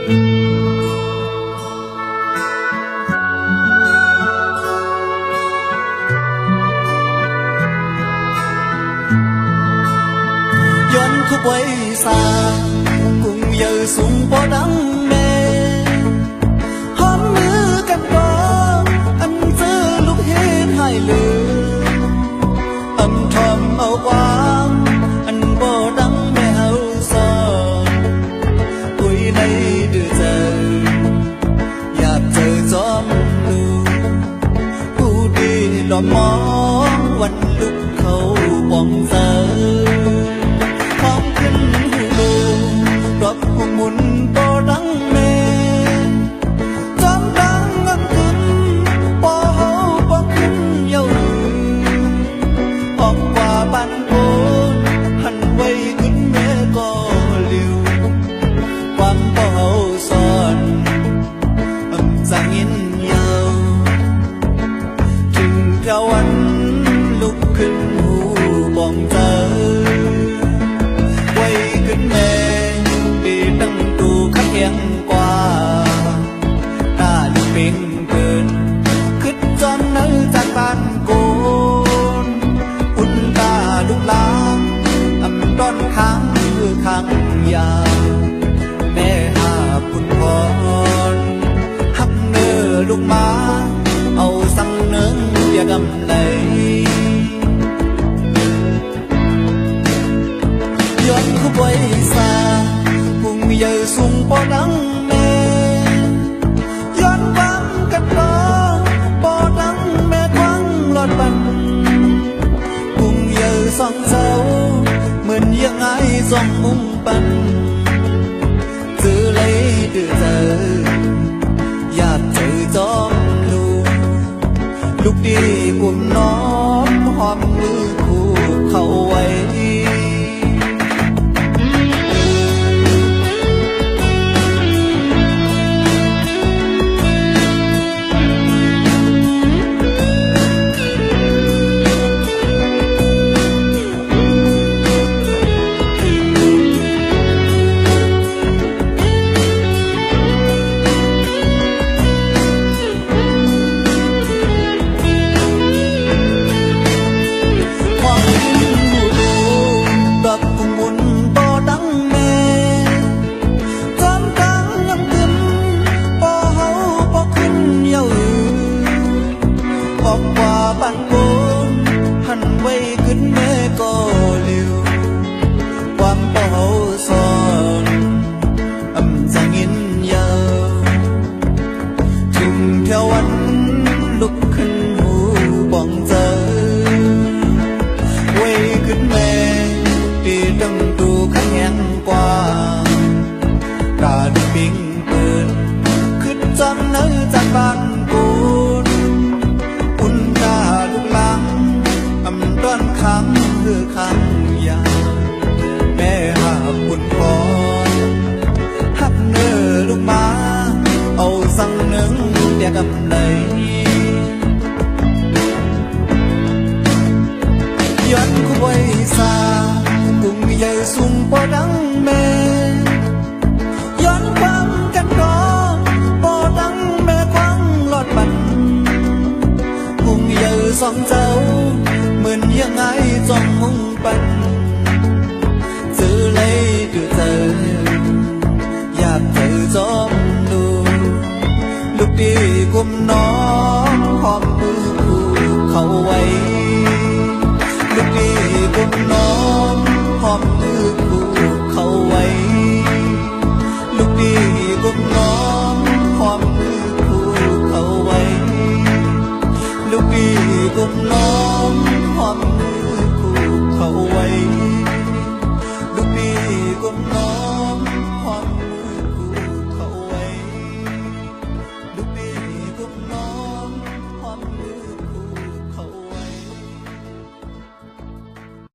khúc quay xa cùng giờ sung bỏ đắng mê hôm mưa canh đó anh giữ lúc hết hai lửa âm thầm âu quang anh bỏ đắng mê hậu son cuối nay đưa giờ nhạt trời gió mưa u đi lò móวันลุกเขาปองเจอพร้อมขึ้นหูรบหุมุนโตดังเมจอมดังงันขึ้นปอเฮาปอขึ้นเยาออกกว่าบ้านโกนหันไว้ขึ้นแม่ก็เลี้ยวความปอเฮาซ่อนจางยินยาวถึงกะวันลุกขึ้นหูบองเจอไว้ขึ้นแม่ปีตั้งตูขัดแย้งกว่าตาลุกเป็นเกินขึ้นจอมเนื้อจากบ้านโกนอุ่นตาลุกลามอำร้อนค้างคือค้างยาแม่หาปุ่นพรหักเนื้อลูกมาเอาสั่งเนื้อเบียกำไรย้อนkhúc quay xa cùng giờ sung bỏ đắng mêย้อนความกันรอbỏ đắng mê khoáng lọt bắn cùng giờ son dấu mượn những ai dòng ung bắn giữ lấy từ giờ nhạt trời gió lù lúc đi cùng nó hòm mưa khu khẩu ấyบ้านโกนหันไว้ขึ้นแม่ก็เลี้ยวความเป่าซ่อนจางยินยาวถึงเท่าวันลุกขึ้นหูบองเจอไว้ขึ้นแม่ปีตั้งตูขัดแย้งกว่าตาดิปิงเปิดขึ้นจำเนื้อจากบ้านโกนร้อนค้างคือค้างยาแม่หาปุ่นพรหักเนื้อลูกมาเอาสั่งเนื้อเดียกำไรย้อนkhúc quay xa cùng giờ sung bỏ đắng mêย้อนความกันรอbỏ đắng mê khoáng lọt bắn cùng giờ son dấu mượn những ai trong mông bắn giữ lấy từ giờ nhạt thời gió lù lúc đi cùng nó hòm mưa khu khẩu ấy lúc đi cùng nó hòm mưa khu khẩu ấy lúc đi cùng nó hòm mưa khu khẩu ấy lúc đi cùng nó